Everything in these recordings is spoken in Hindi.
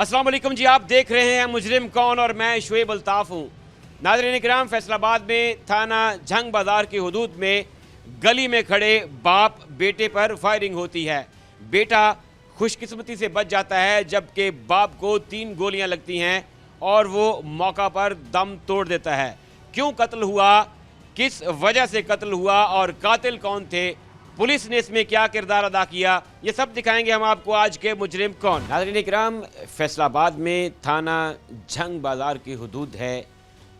अस्सलाम वालेकुम जी, आप देख रहे हैं मुजरिम कौन और मैं शुएब अल्ताफ़ हूँ। नाज़रीन इकराम, फैसलाबाद में थाना झंग बाज़ार की हदूद में गली में खड़े बाप बेटे पर फायरिंग होती है। बेटा खुशकिस्मती से बच जाता है जबकि बाप को 3 गोलियां लगती हैं और वो मौका पर दम तोड़ देता है। क्यों कत्ल हुआ, किस वजह से कत्ल हुआ और कातिल कौन थे, पुलिस ने इसमें क्या किरदार अदा किया, ये सब दिखाएंगे हम आपको आज के मुजरिम कौन। नाज़रीन इकराम, फैसलाबाद में थाना झंग बाज़ार की हदूद है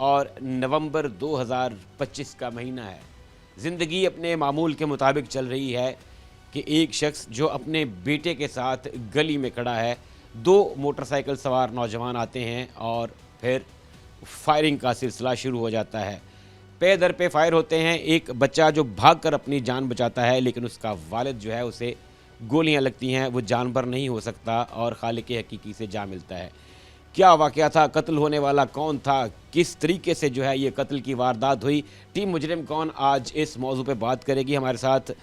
और नवंबर 2025 का महीना है। ज़िंदगी अपने मामूल के मुताबिक चल रही है कि एक शख्स जो अपने बेटे के साथ गली में खड़ा है, 2 मोटरसाइकिल सवार नौजवान आते हैं और फिर फायरिंग का सिलसिला शुरू हो जाता है। पे दर पे फायर होते हैं। एक बच्चा जो भागकर अपनी जान बचाता है, लेकिन उसका वालिद जो है उसे गोलियां लगती हैं, वो जानवर नहीं हो सकता और खालिक हकीकी से जा मिलता है। क्या वाक़या था, कत्ल होने वाला कौन था, किस तरीके से जो है ये कत्ल की वारदात हुई, टीम मुजरिम कौन आज इस मौजू पे बात करेगी। हमारे साथ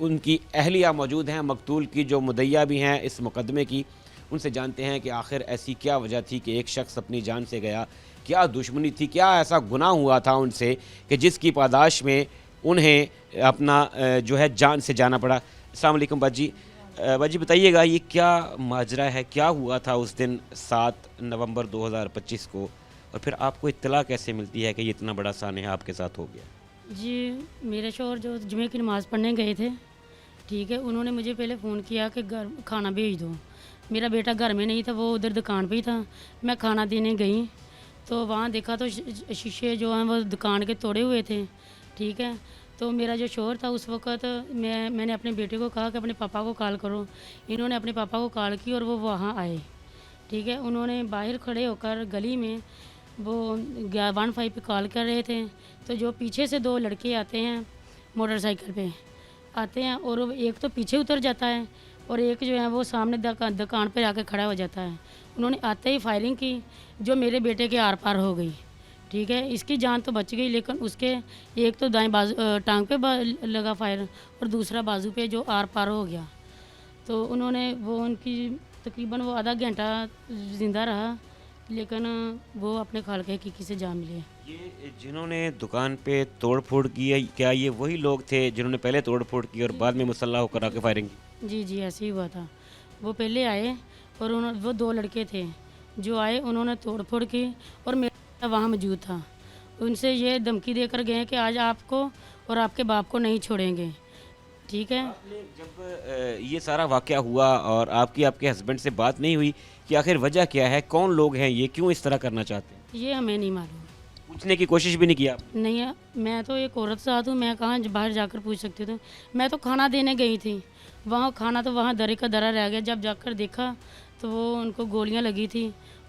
उनकी अहलिया मौजूद हैं, मकतूल की जो मुद्दइया भी हैं इस मुकदमे की। उनसे जानते हैं कि आखिर ऐसी क्या वजह थी कि एक शख्स अपनी जान से गया, क्या दुश्मनी थी, क्या ऐसा गुनाह हुआ था उनसे कि जिसकी पादाश में उन्हें अपना जो है जान से जाना पड़ा। अस्सलाम वालेकुम बाजी। बाजी बताइएगा, ये क्या माजरा है, क्या हुआ था उस दिन 7 नवंबर 2025 को, और फिर आपको इत्तला कैसे मिलती है कि ये इतना बड़ा सानहा आपके साथ हो गया? जी, मेरे शौहर जो जुमे की नमाज़ पढ़ने गए थे, ठीक है, उन्होंने मुझे पहले फ़ोन किया कि घर खाना भेज दो। मेरा बेटा घर में नहीं था, वो उधर दुकान पे ही था। मैं खाना देने गई तो वहाँ देखा तो शीशे जो हैं वो दुकान के तोड़े हुए थे, ठीक है। तो मेरा जो शौहर था उस वक़्त मैंने अपने बेटे को कहा कि अपने पापा को कॉल करो। इन्होंने अपने पापा को कॉल की और वो वहाँ आए, ठीक है। उन्होंने बाहर खड़े होकर गली में वो 15 पे कॉल कर रहे थे, तो जो पीछे से 2 लड़के आते हैं मोटरसाइकिल पे आते हैं और वो एक तो पीछे उतर जाता है और एक जो है वो सामने दुकान पे आके खड़ा हो जाता है। उन्होंने आते ही फायरिंग की जो मेरे बेटे के आर पार हो गई, ठीक है। इसकी जान तो बच गई, लेकिन उसके एक तो दाएं बाजू टांग पे लगा फायर और दूसरा बाजू पे जो आर पार हो गया। तो उन्होंने वो उनकी तकरीबन वो आधा घंटा ज़िंदा रहा, लेकिन वो अपने खालिक हकीकी से जा मिले। ये जिन्होंने दुकान पे तोड़ फोड़ की है, क्या ये वही लोग थे जिन्होंने पहले तोड़ फोड़ की और बाद में मुसल्ला होकर आके फायरिंग की? जी जी, ऐसे ही हुआ था। वो पहले आए और वो 2 लड़के थे जो आए, उन्होंने तोड़ फोड़ की और मेरा वहाँ मौजूद था। उनसे ये धमकी देकर गए कि आज आपको और आपके बाप को नहीं छोड़ेंगे, ठीक है। आपने जब ये सारा वाक़या हुआ और आपके हस्बैंड से बात नहीं हुई कि आखिर वजह क्या है, कौन लोग हैं ये, क्यों इस तरह करना चाहते हैं? ये हमें नहीं मालूम। पूछने की कोशिश भी नहीं किया आपने? नहीं है, मैं तो एक औरत साथ हूँ, मैं कहाँ बाहर जाकर पूछ सकती थी। मैं तो खाना देने गई थी, वहाँ खाना तो वहाँ दरे का दरा रह गया। जब जाकर देखा तो वो उनको गोलियाँ लगी थी,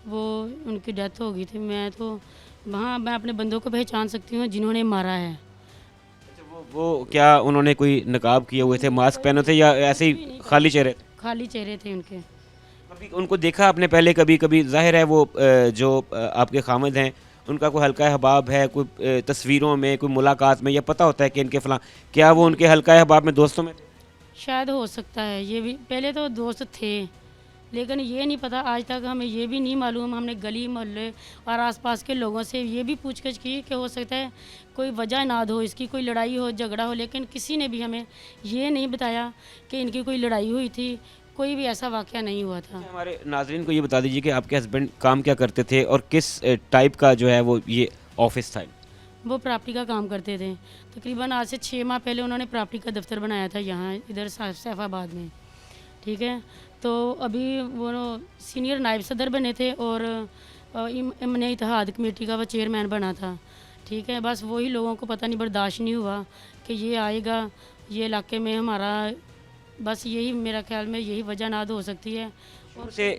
वो उनकी डेथ हो गई थी। मैं तो वहाँ मैं अपने बंदों को पहचान सकती हूँ जिन्होंने मारा है। अच्छा, वो क्या उन्होंने कोई नकाब किए हुए थे, मास्क पहने थे या ऐसे ही खाली चेहरे थे? खाली चेहरे थे उनके। कभी उनको देखा आपने पहले? कभी कभी जाहिर है वो जो आपके खामिद हैं उनका कोई हल्का अहबाब है, कोई तस्वीरों में, कोई मुलाकात में, या पता होता है कि इनके फलां, क्या वो उनके हल्का अहबाब में दोस्तों में थे? शायद हो सकता है, ये भी पहले तो दोस्त थे, लेकिन ये नहीं पता आज तक, हमें ये भी नहीं मालूम। हमने गली मोहल्ले और आसपास के लोगों से ये भी पूछताछ की कि हो सकता है कोई वजह ना हो इसकी, कोई लड़ाई हो झगड़ा हो, लेकिन किसी ने भी हमें ये नहीं बताया कि इनकी कोई लड़ाई हुई थी। कोई भी ऐसा वाक़या नहीं हुआ था। हमारे नाजरीन को ये बता दीजिए कि आपके हस्बैंड काम क्या करते थे और किस टाइप का जो है वो ये ऑफिस था? वो प्रॉपर्टी का काम करते थे। तकरीबन आज से 6 माह पहले उन्होंने प्रॉपर्टी का दफ्तर बनाया था यहाँ इधर सैफाबाद में, ठीक है। तो अभी वो सीनियर नायब सदर बने थे और इमन इत्तेहाद कमेटी का वो चेयरमैन बना था, ठीक है। बस वही लोगों को पता नहीं बर्दाश्त नहीं हुआ कि ये आएगा ये इलाके में हमारा, बस यही मेरा ख्याल में यही वजह नाद हो सकती है।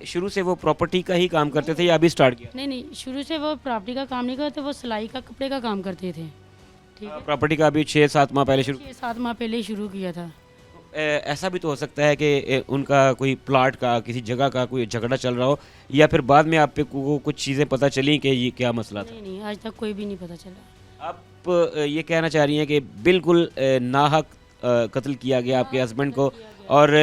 शुरू से वो प्रॉपर्टी का ही काम करते थे या अभी स्टार्ट किया? नहीं, शुरू से वो प्रॉपर्टी का काम नहीं करते, वो सिलाई का कपड़े का काम करते थे, ठीक है। प्रॉपर्टी का अभी 6-7 माह पहले शुरू? 6-7 माह पहले ही शुरू किया था। ऐसा भी तो हो सकता है कि उनका कोई प्लाट का, किसी जगह का कोई झगड़ा चल रहा हो, या फिर बाद में आप पे कुछ चीज़ें पता चली कि ये क्या मसला था? नहीं, आज तक कोई भी नहीं पता चला। आप ये कहना चाह रही हैं कि बिल्कुल नाहक कत्ल किया गया आपके हस्बैंड को, और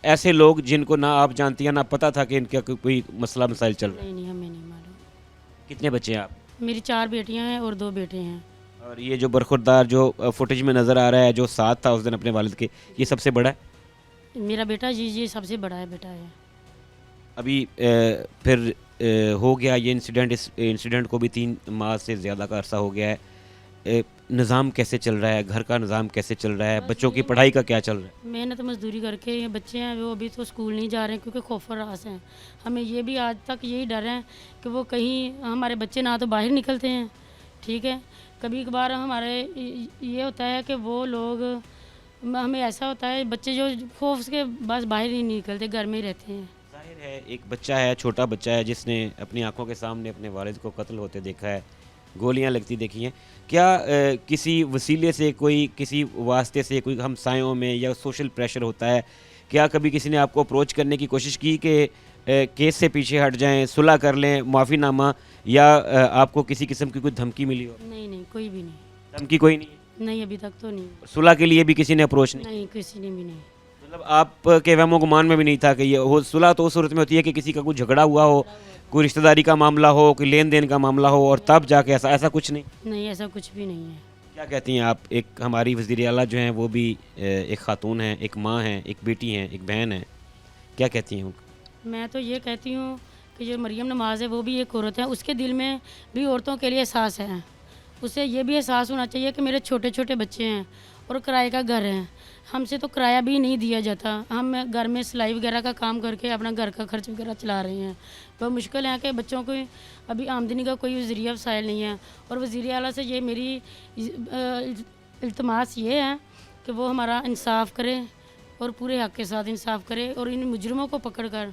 ऐसे लोग जिनको ना आप जानती हैं ना पता था कि इनका कोई मसला मसाइल चल रहा है? नहीं नहीं, हमें नहीं मालूम। कितने बच्चे हैं आप? मेरी 4 बेटियां हैं और 2 बेटे हैं। और ये जो बरखुरदार जो फुटेज में नज़र आ रहा है, जो साथ था उस दिन अपने वालिद के, ये सबसे बड़ा है? मेरा बेटा जी सबसे बड़ा है बेटा है। अभी फिर हो गया ये इंसिडेंट, इस इंसिडेंट को भी 3 माह से ज़्यादा का अरसा हो गया है। निज़ाम कैसे चल रहा है, घर का निज़ाम कैसे चल रहा है, बस बच्चों की ये पढ़ाई का क्या चल रहा है? मेहनत मजदूरी करके ये बच्चे हैं वो अभी तो स्कूल नहीं जा रहे हैं क्योंकि खौफ रास हैं। हमें ये भी आज तक यही डर है कि वो कहीं हमारे बच्चे ना तो बाहर निकलते हैं, ठीक है। कभी कभार हमारे ये होता है कि वो लोग हमें ऐसा होता है बच्चे जो खौफ के बस बाहर ही नहीं निकलते, घर में ही रहते हैं। जाहिर है एक बच्चा है, छोटा बच्चा है, जिसने अपनी आंखों के सामने अपने वालिद को कत्ल होते देखा है, गोलियां लगती देखी हैं। क्या किसी वसीले से, कोई किसी वास्ते से, कोई हमसायों में या सोशल प्रेशर होता है? क्या कभी किसी ने आपको अप्रोच करने की कोशिश की कि केस से पीछे हट जाएं, सुलह कर लें, माफ़ीनामा, या आपको किसी किस्म की कोई धमकी मिली हो? नहीं नहीं, कोई भी नहीं। धमकी कोई नहीं है? नहीं, अभी तक तो नहीं। सुलह के लिए भी किसी ने अप्रोच नहीं? नहीं, किसी ने भी नहीं। मतलब आपके वहमो गुमान में भी नहीं था कि ये हो? सुलह तो उस सूरत में होती है कि किसी का कोई झगड़ा हुआ हो, कोई रिश्तेदारी का मामला हो, कोई लेन देन का मामला हो, और तब जाके ऐसा कुछ नहीं? नहीं, ऐसा कुछ भी नहीं है। क्या कहती हैं आप? एक हमारी वज़ीर आला जो हैं वो भी एक खातून हैं, एक माँ हैं, एक बेटी हैं, एक बहन है, क्या कहती हैं? मैं तो ये कहती हूँ कि जो मरियम नमाज़ है वो भी एक औरत है, उसके दिल में भी औरतों के लिए एहसास है। उसे ये भी एहसास होना चाहिए कि मेरे छोटे छोटे बच्चे हैं और किराए का घर है, हमसे तो किराया भी नहीं दिया जाता। हम घर में सिलाई वगैरह का काम करके अपना घर का खर्च वगैरह चला रहे हैं। बहुत मुश्किल है कि बच्चों को अभी आमदनी का कोई ज़रिया वसाइल नहीं है। और वज़ीर आला से ये मेरी इल्तमास ये है कि वो हमारा इंसाफ़ करे और पूरे हक़ के साथ इंसाफ़ करे और इन मुजरिमों को पकड़ कर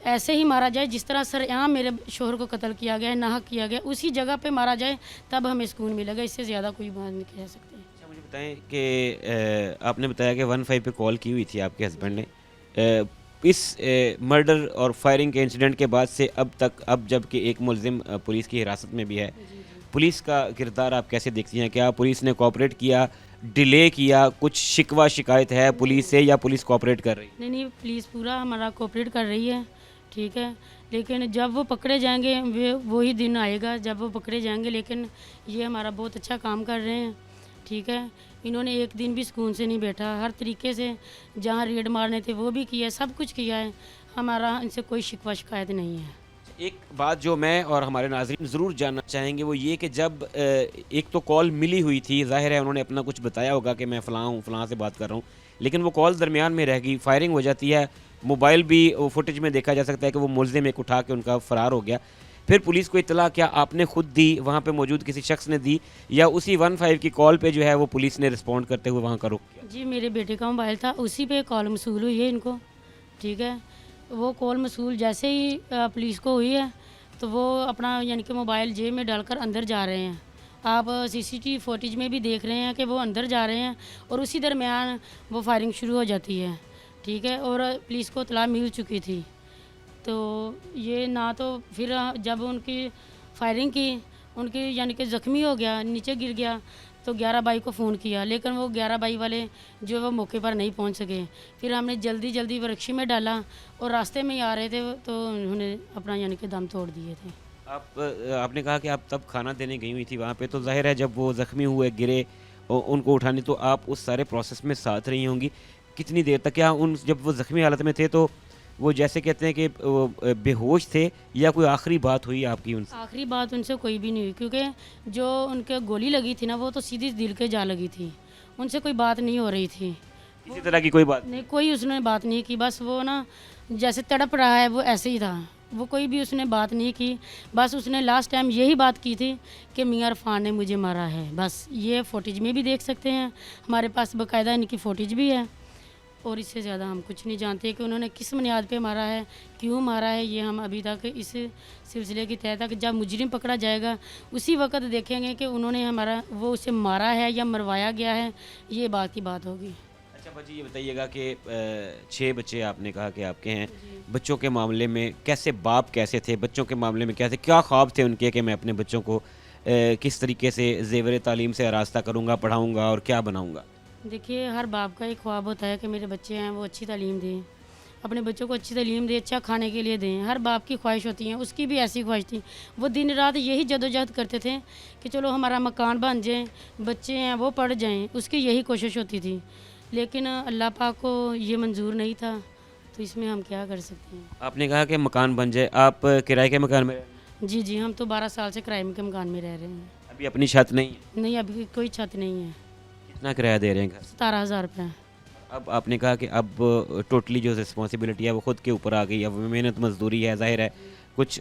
ऐसे ही मारा जाए जिस तरह सरेआम मेरे शोहर को कत्ल किया गया है, नाहक किया गया, उसी जगह पे मारा जाए, तब हमें सुकून मिलेगा। इससे ज़्यादा कोई बात नहीं कह सकते। अच्छा, मुझे बताएं कि आपने बताया कि 15 पे कॉल की हुई थी आपके हस्बैंड ने। इस मर्डर और फायरिंग के इंसिडेंट के बाद से अब तक, अब जबकि एक मुलजिम पुलिस की हिरासत में भी है, पुलिस का किरदार आप कैसे देखती हैं? क्या पुलिस ने कोऑपरेट किया, डिले किया, कुछ शिकवा शिकायत है पुलिस से, या पुलिस कोऑपरेट कर रही है? नहीं, पुलिस पूरा हमारा कोऑपरेट कर रही है, ठीक है। लेकिन जब वो पकड़े जाएंगे वही दिन आएगा जब वो पकड़े जाएंगे। लेकिन ये हमारा बहुत अच्छा काम कर रहे हैं, ठीक है। इन्होंने एक दिन भी सुकून से नहीं बैठा, हर तरीके से जहाँ रेड मारने थे वो भी किया, सब कुछ किया है। हमारा इनसे कोई शिकवा शिकायत नहीं है। एक बात जो मैं और हमारे नाज़रीन ज़रूर जानना चाहेंगे वो ये कि जब एक तो कॉल मिली हुई थी, ज़ाहिर है उन्होंने अपना कुछ बताया होगा कि मैं फ़लाँ हूँ, फ़लाँ से बात कर रहा हूँ, लेकिन वो कॉल दरमियान में रह गई, फायरिंग हो जाती है, मोबाइल भी वो फुटेज में देखा जा सकता है कि वो मुलजिम एक उठा के उनका फ़रार हो गया। फिर पुलिस को इत्तला क्या आपने खुद दी, वहाँ पे मौजूद किसी शख्स ने दी, या उसी 15 की कॉल पे जो है वो पुलिस ने रिस्पॉन्ड करते हुए वहाँ का रुख किया? जी, मेरे बेटे का मोबाइल था, उसी पे कॉल मसूल हुई है इनको, ठीक है। वो कॉल मसूल जैसे ही पुलिस को हुई है तो वो अपना यानी कि मोबाइल जेब में डालकर अंदर जा रहे हैं। आप सीसीटीवी फुटेज में भी देख रहे हैं कि वो अंदर जा रहे हैं और उसी दरमियान वो फायरिंग शुरू हो जाती है, ठीक है। और पुलिस को इत्तला मिल चुकी थी, तो ये ना तो फिर जब उनकी फायरिंग की, उनकी यानी कि ज़ख्मी हो गया, नीचे गिर गया, तो 11 को फ़ोन किया, लेकिन वो 11 वाले जो वो मौके पर नहीं पहुंच सके। फिर हमने जल्दी वो रिक्शे में डाला और रास्ते में ही आ रहे थे तो उन्होंने अपना यानी कि दम तोड़ दिए थे। आपने कहा कि आप तब खाना देने गई हुई थी वहाँ पे, तो जाहिर है जब वो ज़ख्मी हुए, गिरे, उनको उठाने, तो आप उस सारे प्रोसेस में साथ रही होंगी। कितनी देर तक? क्या उन जब वो ज़ख्मी हालत में थे तो वो जैसे कहते हैं कि बेहोश थे, या कोई आखिरी बात हुई आपकी उनसे? आखिरी बात उनसे कोई भी नहीं हुई क्योंकि जो उनके गोली लगी थी ना वो तो सीधी दिल के जा लगी थी, उनसे कोई बात नहीं हो रही थी। किसी तरह की कोई बात नहीं, कोई उसने बात नहीं की, बस वो ना जैसे तड़प रहा है वो ऐसे ही था, वो कोई भी उसने बात नहीं की। बस उसने लास्ट टाइम यही बात की थी कि मियां इरफान ने मुझे मारा है, बस। ये फुटेज में भी देख सकते हैं, हमारे पास बाकायदा इनकी फुटेज भी है, और इससे ज़्यादा हम कुछ नहीं जानते कि उन्होंने किस बुनियाद पे मारा है, क्यों मारा है। ये हम अभी तक इस सिलसिले की तय तक जब मुजरिम पकड़ा जाएगा उसी वक्त देखेंगे कि उन्होंने हमारा वो उसे मारा है या मरवाया गया है, ये बात की बात होगी। अच्छा भाजी, ये बताइएगा कि 6 बच्चे आपने कहा कि आपके हैं, बच्चों के मामले में कैसे, बाप कैसे थे, बच्चों के मामले में कैसे, क्या ख्वाब थे उनके कि मैं अपने बच्चों को किस तरीके से ज़ेवर तालीम से आरास्ता करूँगा, पढ़ाऊँगा और क्या बनाऊँगा? देखिए, हर बाप का एक ख्वाब होता है कि मेरे बच्चे हैं वो अच्छी तालीम दें, अपने बच्चों को अच्छी तालीम दें, अच्छा खाने के लिए दें। हर बाप की ख्वाहिश होती है, उसकी भी ऐसी ख्वाहिश थी। वो दिन रात यही जदोजहद करते थे कि चलो हमारा मकान बन जाए, बच्चे हैं वो पढ़ जाएं, उसकी यही कोशिश होती थी। लेकिन अल्लाह पाक को ये मंजूर नहीं था, तो इसमें हम क्या कर सकते हैं। आपने कहा कि मकान बन जाए, आप किराए के मकान में रह रहे हैं? जी जी, हम तो 12 साल से किराए के मकान में रह रहे हैं। अभी अपनी छत नहीं है? नहीं, अभी कोई छत नहीं है। कितना किराया दे रहे हैं घर? 17,000 रुपये। अब आपने कहा कि अब टोटली जो रिस्पॉन्सिबिलिटी है वो खुद के ऊपर आ गई। अब मेहनत मजदूरी है, जाहिर है कुछ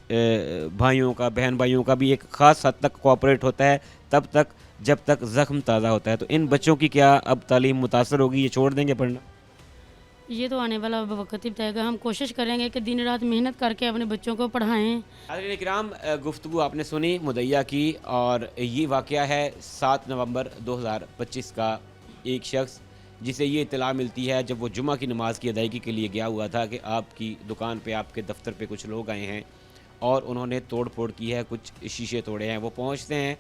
भाइयों का, बहन भाइयों का भी एक ख़ास हद तक कोऑपरेट होता है तब तक जब तक ज़ख्म ताज़ा होता है। तो इन बच्चों की क्या अब तालीम मुतासर होगी, ये छोड़ देंगे पढ़ना? ये तो आने वाला वक्त ही बताएगा। हम कोशिश करेंगे कि दिन रात मेहनत करके अपने बच्चों को पढ़ाएं। नाज़रीन इकराम, गुफ्तगू आपने सुनी मुदैया की, और ये वाक़या है 7 नवंबर 2025 का। एक शख्स जिसे ये इत्तला मिलती है जब वो जुमा की नमाज़ की अदायगी के लिए गया हुआ था कि आपकी दुकान पे, आपके दफ्तर पे कुछ लोग आए हैं और उन्होंने तोड़ फोड़ की है, कुछ शीशे तोड़े हैं। वो पहुंचते हैं,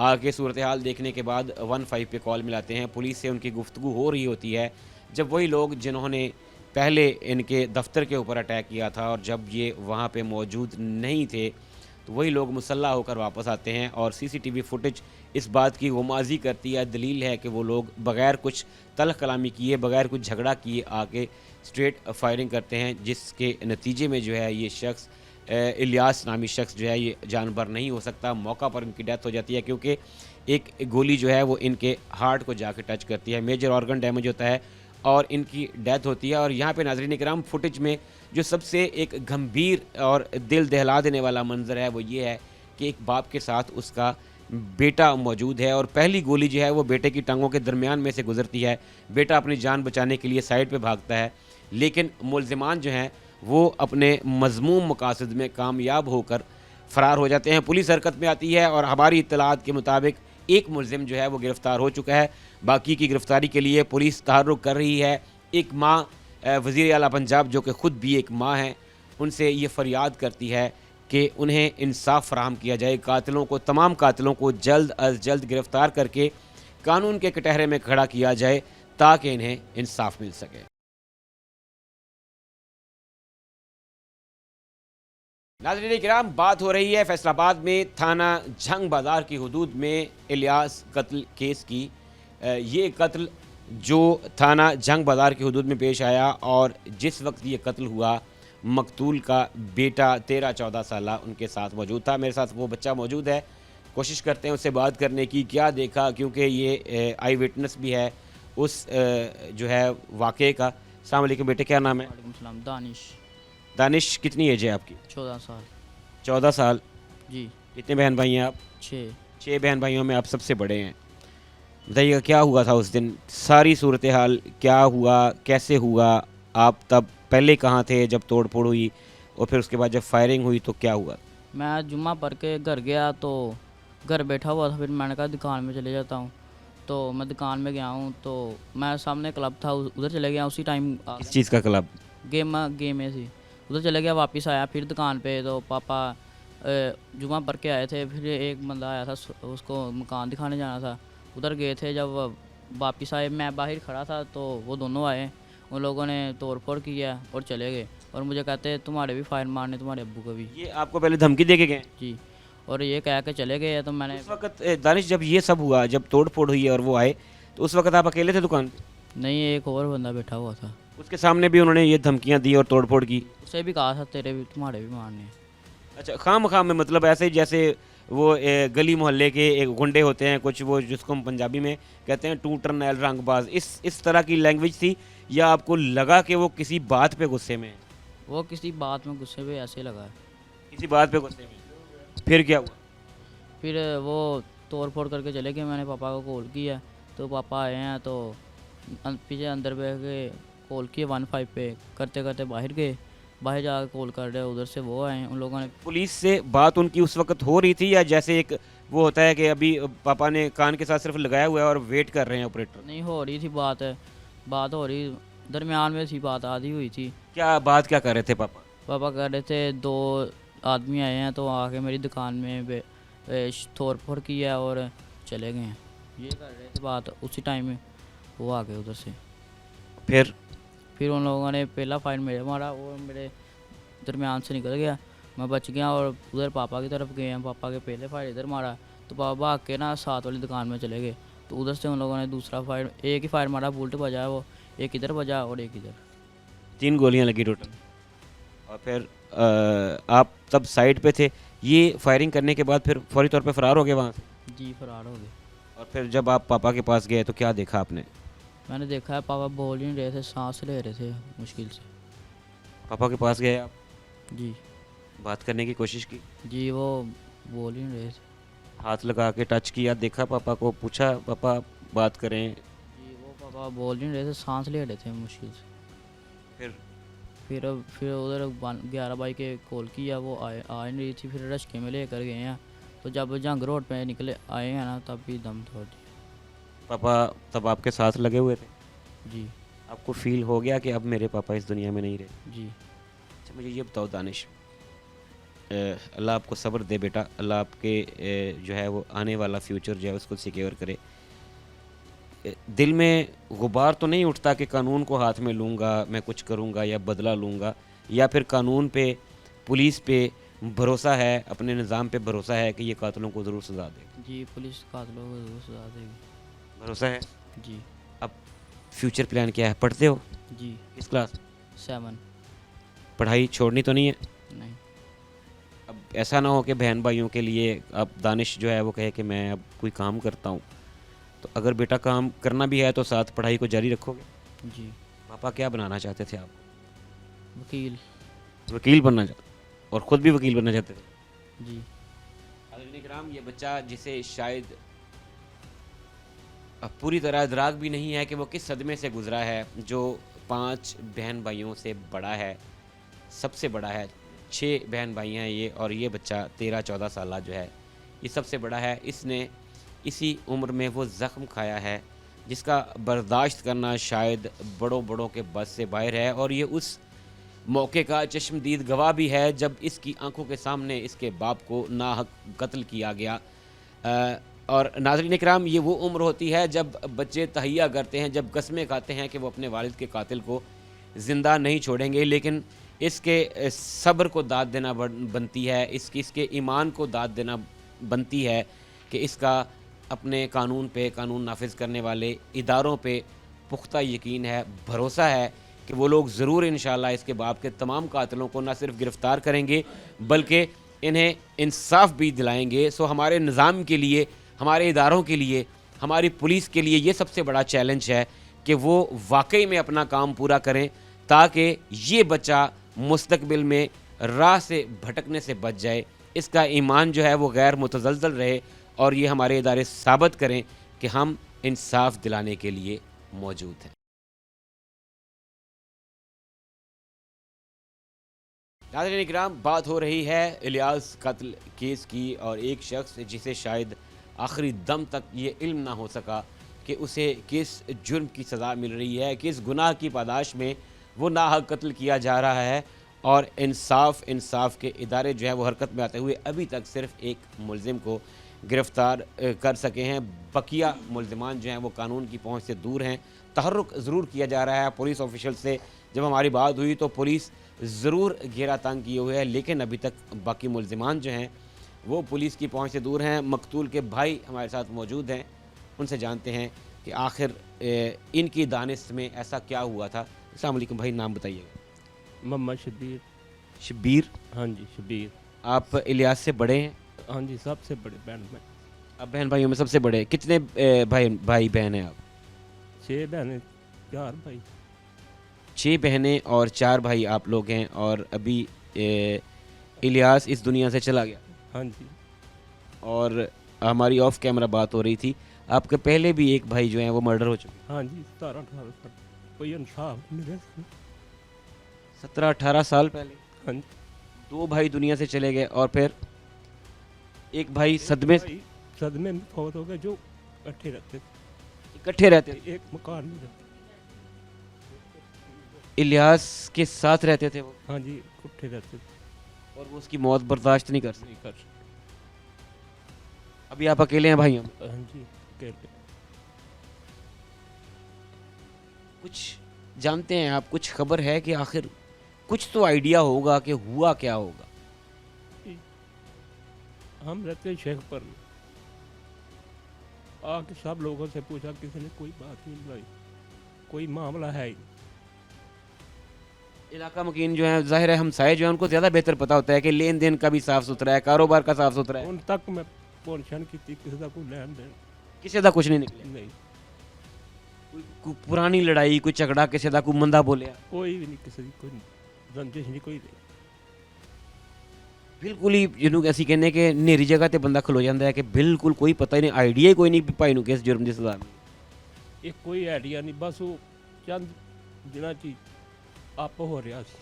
आगे सूरत हाल देखने के बाद 15 पे कॉल मिलाते हैं, पुलिस से उनकी गुफ्तगू हो रही होती है। जब वही लोग जिन्होंने पहले इनके दफ्तर के ऊपर अटैक किया था और जब ये वहाँ पे मौजूद नहीं थे, तो वही लोग मुसल्ला होकर वापस आते हैं और सीसीटीवी फुटेज इस बात की गुमाजी करती है, दलील है कि वो लोग बग़ैर कुछ तल्ख़ कलामी किए, बग़ैर कुछ झगड़ा किए आके स्ट्रेट फायरिंग करते हैं, जिसके नतीजे में जो है ये शख्स इलियास नामी शख्स जो है ये जानबर नहीं हो सकता। मौका पर इनकी डेथ हो जाती है क्योंकि एक गोली जो है वो इनके हार्ट को जाके टच करती है, मेजर ऑर्गन डैमेज होता है और इनकी डेथ होती है। और यहाँ पे नाज़रीन इकराम, फुटेज में जो सबसे एक गंभीर और दिल दहला देने वाला मंजर है वो ये है कि एक बाप के साथ उसका बेटा मौजूद है और पहली गोली जो है वो बेटे की टांगों के दरमियान में से गुजरती है। बेटा अपनी जान बचाने के लिए साइड पे भागता है, लेकिन मुल्ज़िमान जो हैं वो अपने मज़मूम मकासद में कामयाब होकर फ़रार हो जाते हैं। पुलिस हरकत में आती है और हमारी इत्तलात के मुताबिक एक मुल्ज़िम जो है वो गिरफ़्तार हो चुका है। बाकी की गिरफ़्तारी के लिए पुलिस तहर्रुक कर रही है। एक माँ वज़ीर आला पंजाब, जो कि ख़ुद भी एक माँ हैं, उनसे ये फ़रियाद करती है कि उन्हें इंसाफ़ फ़राहम किया जाए, कातिलों को, तमाम कातिलों को जल्द अज़ जल्द गिरफ़्तार करके कानून के कटहरे में खड़ा किया जाए ताकि इन्हें इंसाफ़ मिल सके। नाज़रीन इकराम, बात हो रही है फैसलाबाद में थाना झंग बाज़ार की हुदूद में इलियास कत्ल केस की। ये कत्ल जो थाना झंग बाज़ार की हुदूद में पेश आया और जिस वक्त ये कत्ल हुआ, मकतूल का बेटा 13-14 साला उनके साथ मौजूद था। मेरे साथ वो बच्चा मौजूद है, कोशिश करते हैं उससे बात करने की, क्या देखा, क्योंकि ये आई विटनेस भी है उस जो है वाक़े का। अस्सलाम वालेकुम बेटे, क्या नाम है? वालेकुम सलाम। दानिश। दानिश, कितनी एज है आपकी? 14 साल। 14 साल। जी। कितने बहन भाई हैं आप? 6। 6 बहन भाइयों में आप सबसे बड़े हैं। बताइएगा क्या हुआ था उस दिन, सारी सूरत हाल क्या हुआ, कैसे हुआ? आप तब पहले कहाँ थे जब तोड़ फोड़ हुई और फिर उसके बाद जब फायरिंग हुई तो क्या हुआ? मैं जुम्मा पढ़ के घर गया तो घर बैठा हुआ था, फिर मैंने कहा दुकान में चले जाता हूँ। तो मैं दुकान में गया हूँ तो मैं सामने क्लब था, उधर चले गया। उसी टाइम किस चीज़ का क्लब? गेम में थी, उधर चले गया। वापस आया फिर दुकान पे तो पापा जुम्मा पढ़ के आए थे। फिर एक बंदा आया था, उसको मकान दिखाने जाना था, उधर गए थे। जब वापस आए, मैं बाहर खड़ा था तो वो दोनों आए, उन लोगों ने तोड़ फोड़ किया और चले गए और मुझे कहते तुम्हारे भी फायर मारने, तुम्हारे अब्बू को भी। ये आपको पहले धमकी दे के गए? जी, और ये कह के चले गए। तो मैंने उस वक्त दानिश, जब ये सब हुआ, जब तोड़ फोड़ हुई और वो आए, तो उस वक्त आप अकेले थे दुकान पे? नहीं, एक और बंदा बैठा हुआ था, उसके सामने भी उन्होंने ये धमकियाँ दी और तोड़ फोड़ की? उसे भी कहा था तेरे भी, तुम्हारे भी मारने। अच्छा, खाम खाम में, मतलब ऐसे ही जैसे वो गली मोहल्ले के एक गुंडे होते हैं कुछ, वो जिसको हम पंजाबी में कहते हैं टू टर्नैल रंगबाज, इस तरह की लैंग्वेज थी, या आपको लगा कि वो किसी बात पे गुस्से में है? वो किसी बात में गुस्से पे ऐसे लगा है। किसी बात पे गुस्से में? फिर क्या हुआ? फिर वो तोड़ फोड़ करके चले गए। मैंने पापा को कॉल किया तो पापा आए हैं तो पीछे अंदर बैठ के कॉल किए 15 पे, करते करते बाहर गए। बाहर जाकर कॉल कर रहे, उधर से वो आए, उन लोगों ने। पुलिस से बात उनकी उस वक्त हो रही थी, या जैसे एक वो होता है कि अभी पापा ने कान के साथ सिर्फ लगाया हुआ है और वेट कर रहे हैं ऑपरेटर? नहीं, हो रही थी बात हो रही, दरमियान में थी, बात आधी हुई थी। क्या बात क्या कर रहे थे पापा? पापा कह रहे थे 2 आदमी आए हैं तो आके मेरी दुकान में तोड़ फोड़ किया और चले गए हैं, ये कर रहे थे बात उसी टाइम में। वो आ गए उधर से। फिर उन लोगों ने पहला फायर मेरे मारा, वो मेरे दरमियान से निकल गया, मैं बच गया और उधर पापा की तरफ गए हैं। पापा के पहले फायर इधर मारा तो पापा भाग के ना साथ वाली दुकान में चले गए, तो उधर से उन लोगों ने दूसरा फायर, एक ही फायर मारा, बुलेट बजा वो, एक इधर बजा और एक इधर। 3 गोलियां लगी टोटल। और फिर आप तब साइड पे थे, ये फायरिंग करने के बाद फिर फौरी तौर पे फरार हो गए वहाँ से? जी फरार हो गए। और फिर जब आप पापा के पास गए तो क्या देखा आपने? मैंने देखा है पापा बोल ही नहीं रहे थे, सांस ले रहे थे मुश्किल से। पापा के पास गए आप, जी बात करने की कोशिश की? जी वो बोल ही नहीं रहे थे। हाथ लगा के टच किया, देखा पापा को, पूछा पापा बात करें? जी वो पापा बोल ही नहीं रहे थे, सांस ले रहे थे मुश्किल से। फिर उधर 11 बाई के कॉल किया, वो आ नहीं रही थी, फिर रश्के में लेकर गए हैं, तो जब जंग रोड पे निकले आए हैं ना तब भी दम तोड़ दिया। पापा तब आपके साथ लगे हुए थे? जी आपको फील हो गया कि अब मेरे पापा इस दुनिया में नहीं रहे? जी। अच्छा मुझे ये बताओ दानिश, अल्लाह आपको सब्र दे बेटा, अल्लाह आपके जो है वो आने वाला फ्यूचर जो है उसको सिक्योर करे। दिल में गुबार तो नहीं उठता कि कानून को हाथ में लूँगा, मैं कुछ करूँगा या बदला लूँगा, या फिर कानून पे, पुलिस पे भरोसा है, अपने निज़ाम पे भरोसा है कि ये कातिलों को ज़रूर सज़ा देगा? जी पुलिस कातिलों को ज़रूर सजा देगी। भरोसा है। जी। अब फ्यूचर प्लान क्या है? पढ़ते हो? जी किस क्लास? 7। पढ़ाई छोड़नी तो नहीं है? नहीं। अब ऐसा ना हो कि बहन भाइयों के लिए अब दानिश जो है वो कहे कि मैं अब कोई काम करता हूँ, तो अगर बेटा काम करना भी है तो साथ पढ़ाई को जारी रखोगे? जी। पापा क्या बनाना चाहते थे आप? वकील। वकील बनना चाहते, और ख़ुद भी वकील बनना चाहते थे? जी। नाज़रीन इकराम, ये बच्चा जिसे शायद अब पूरी तरह इदराक भी नहीं है कि वो किस सदमे से गुज़रा है, जो 5 बहन भाइयों से बड़ा है, सबसे बड़ा है। 6 बहन भाई हैं ये, और ये बच्चा 13-14 साल जो है ये सबसे बड़ा है। इसने इसी उम्र में वो ज़ख्म खाया है जिसका बर्दाश्त करना शायद बड़ों के बस से बाहर है, और ये उस मौके का चश्मदीद गवाह भी है जब इसकी आंखों के सामने इसके बाप को नाहक कत्ल किया गया। और नाज़रीन इकराम, ये वो उम्र होती है जब बच्चे तहैया करते हैं, जब कस्में खाते हैं कि वो अपने वालिद के कातिल को ज़िंदा नहीं छोड़ेंगे, लेकिन इसके सब्र को दाद देना बनती है, इसके ईमान को दाद देना बनती है कि इसका अपने कानून पे, कानून नाफिज करने वाले इदारों पे पुख्ता यकीन है, भरोसा है कि वो लोग ज़रूर इंशाअल्लाह इसके बाप के तमाम कातिलों को न सिर्फ गिरफ़्तार करेंगे बल्कि इन्हें इंसाफ भी दिलाएंगे। सो हमारे निज़ाम के लिए, हमारे इदारों के लिए, हमारी पुलिस के लिए ये सबसे बड़ा चैलेंज है कि वो वाकई में अपना काम पूरा करें, ताकि ये बच्चा मुस्तकबिल में राह से भटकने से बच जाए, इसका ईमान जो है वो गैर मुतज़लज़ल रहे, और ये हमारे इदारे साबित करें कि हम इंसाफ दिलाने के लिए मौजूद हैं। नाज़रीन इकराम, बात हो रही है इलियास कत्ल केस की, और एक शख्स जिसे शायद आखिरी दम तक ये इल्म ना हो सका कि उसे किस जुर्म की सज़ा मिल रही है, किस गुनाह की पादाश में वो नाहक कत्ल किया जा रहा है, और इंसाफ के इदारे जो है वो हरकत में आते हुए अभी तक सिर्फ एक मुलजिम को गिरफ़्तार कर सके हैं। बकिया मुलजिमान जो हैं वो कानून की पहुंच से दूर हैं। तहर्रुक ज़रूर किया जा रहा है पुलिस ऑफिशियल से। जब हमारी बात हुई तो पुलिस ज़रूर घेरा तंग किए हुए है, लेकिन अभी तक बाकी मुलजिमान जो हैं वो पुलिस की पहुंच से दूर हैं। मकतूल के भाई हमारे साथ मौजूद हैं, उनसे जानते हैं कि आखिर इनकी दानिश में ऐसा क्या हुआ था। अस्सलाम वालेकुम भाई, नाम बताइएगा। मोहम्मद शब्बीर। शब्बीर? हाँ जी शब्बीर। आप इलियास से बड़े हैं? हाँ जी, सबसे बड़े बहन में। अब बहन भाइयों में सबसे बड़े? कितने भाई बहन हैं आप? 6 बहनें 4 भाई। 6 बहनें और 4 भाई आप लोग हैं, और अभी इलियास इस दुनिया से चला गया। हाँ जी। और हमारी ऑफ कैमरा बात हो रही थी, आपके पहले भी एक भाई जो हैं वो मर्डर हो चुके। हाँ जी, 17-18 साल कोई इंसाफ मिले। 17-18 साल पहले? हाँ जी। 2 भाई दुनिया से चले गए, और फिर एक भाई सदमे में फौत हो गए, जो इकट्ठे रहते थे। इकट्ठे रहते थे? एक मकान में रहते। इलियास के साथ रहते थे वो? हाँ जी, इकट्ठे रहते थे। और वो उसकी मौत बर्दाश्त नहीं कर सकते? नहीं कर। अभी आप अकेले हैं भाइयों? हाँ जी अकेले। कुछ जानते हैं आप, कुछ खबर है कि आखिर कुछ तो आइडिया होगा कि हुआ क्या होगा? हम रहते हैं शेख पर, आके सब लोगों से पूछा, किसी ने कोई बात नहीं बताई, कोई मामला है ही। इलाका मकीन जो है, जाहिर है हमसाए जो है उनको ज़्यादा बेहतर पता होता है कि लेन देन का भी साफ़ सुथरा है, कारोबार का साफ़ सुथरा है। उन तक मैं पहुंचन की किसी का कोई लैन देन किसी का कुछ नहीं निकले, नहीं, कोई पुरानी लड़ाई, कोई झगड़ा, किसी का कोई मंदा बोलिया, कोई भी नहीं, किसी की कोई रंजिश नहीं, कोई नहीं। बिल्कुल ही जिन्होंने ऐसी कहने कि नेरी जगह ते बंदा खलो जाता है कि बिल्कुल कोई पता ही नहीं, आइडिया ही कोई नहीं भी भाई नूं किस जुर्म की सज़ा मिली। ये कोई आइडिया नहीं, बस वो चंद जिन्ना ची आप हो रहा सी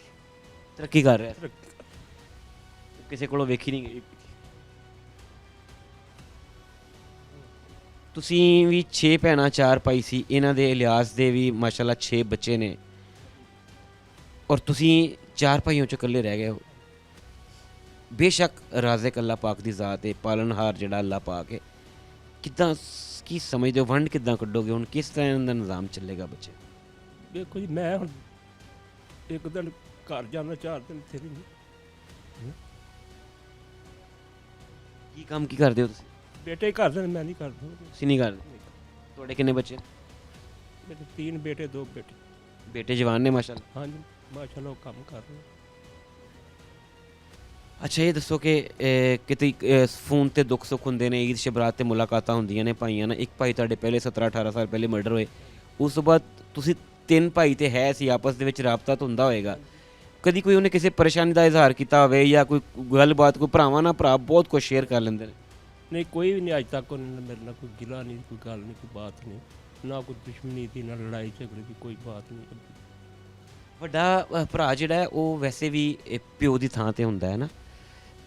तरक्की कर रहा है, तरक्की। किसी कोलों वेखी नहीं गई। ਤੁਸੀਂ ਵੀ 6 ਭੈਣਾਂ 4 ਭਾਈ ਸੀ, ਇਹਨਾਂ ਦੇ ਇਲਿਆਸ ਦੇ ਵੀ ਮਾਸ਼ਾਅੱਲਾ 6 ਬੱਚੇ ਨੇ, ਔਰ ਤੁਸੀਂ 4 ਭਾਈਆਂ ਚੋਂ ਇਕੱਲੇ ਰਹਿ ਗਏ ਹੋ। ਬੇਸ਼ੱਕ ਰਾਜ਼ਕ ਅੱਲਾ ਪਾਕ ਦੀ ਜ਼ਾਤ ਹੈ, ਪਾਲਣਹਾਰ ਜਿਹੜਾ ਅੱਲਾ ਪਾਕ ਹੈ, ਕਿੱਦਾਂ ਕੀ ਸਮਝਦੇ ਹੋ, ਵੰਡ ਕਿੱਦਾਂ ਕੱਢੋਗੇ ਹੁਣ, ਕਿਸ ਤਰ੍ਹਾਂ ਇਹਨਾਂ ਦਾ ਨਿਜ਼ਾਮ ਚੱਲੇਗਾ ਬੱਚੇ? ਦੇਖੋ ਜੀ, ਮੈਂ ਹੁਣ ਇੱਕ ਦਿਨ ਘਰ ਜਾਣਾ, 4 ਦਿਨ ਇੱਥੇ ਨਹੀਂ। ਕੀ ਕੰਮ ਕੀ ਕਰਦੇ ਹੋ ਤੁਸੀਂ? ਬੇਟੇ ਹੀ ਕਰਦੇ ਨੇ, ਮੈਂ ਨਹੀਂ ਕਰਦਾ। ਤੁਸੀਂ ਨਹੀਂ ਕਰਦੇ? ਤੁਹਾਡੇ ਕਿੰਨੇ ਬੱਚੇ? ਮੇਰੇ 3 ਬੇਟੇ 2 ਬੇਟੀ। ਬੇਟੇ ਜਵਾਨ ਨੇ ਮਾਸ਼ਾਅੱਲਾ? ਹਾਂਜੀ ਮਾਸ਼ਾਅੱਲਾ, ਉਹ ਕੰਮ ਕਰ ਰਹੇ। ਅੱਛਾ ਇਹ ਦੱਸੋ ਕਿ ਕਿਤੇ ਫੋਨ ਤੇ ਦੁੱਖ ਸੁੱਖ ਹੁੰਦੇ ਨੇ, ਈਦ ਸ਼ਬਰਾਤ ਤੇ ਮੁਲਾਕਾਤਾਂ ਹੁੰਦੀਆਂ ਨੇ ਭਾਈਆਂ ਨਾਲ। ਇੱਕ ਭਾਈ ਤੁਹਾਡੇ ਪਹਿਲੇ 17-18 ਸਾਲ ਪਹਿਲੇ ਮਰਡਰ ਹੋਏ, ਉਸ ਤੋਂ ਬਾਅਦ ਤੁਸੀਂ 3 ਭਾਈ ਤੇ ਹੈ ਸੀ, ਆਪਸ ਦੇ ਵਿੱਚ ਰਾਬਤਾ ਤਾਂ ਹੁੰਦਾ ਹੋਏਗਾ। ਕਦੀ ਕੋਈ ਉਹਨੇ ਕਿਸੇ ਪਰੇਸ਼ਾਨੀ ਦਾ ਇਜ਼ਹਾਰ ਕੀਤਾ ਹੋਵੇ ਜਾਂ ਕੋਈ ਗੱਲਬਾਤ, ਕੋਈ ਭਰਾਵਾਂ ਨਾਲ ਭਰਾ ਬਹੁਤ ਕੁਝ ਸ਼ੇਅਰ ਕਰ ਲੈਂਦੇ ਨੇ? ਨਹੀਂ, ਕੋਈ ਵੀ ਨਹੀਂ ਅੱਜ ਤੱਕ ਉਹਨੇ ਮੇਰੇ ਨਾਲ ਕੋਈ ਗਿਲਾ ਨਹੀਂ, ਕੋਈ ਗੱਲ ਨਹੀਂ, ਕੋਈ ਬਾਤ ਨਹੀਂ, ਨਾ ਕੋਈ ਦੁਸ਼ਮਣੀ ਦੀ, ਨਾ ਲੜਾਈ ਝਗੜੇ ਦੀ, ਕੋਈ ਬਾਤ ਨਹੀਂ। ਵੱਡਾ ਭਰਾ ਜਿਹੜਾ ਹੈ ਉਹ ਵੈਸੇ ਵੀ ਪਿਓ ਦੀ ਥਾਂ ਤੇ ਹੁੰਦਾ ਹੈ ਨਾ,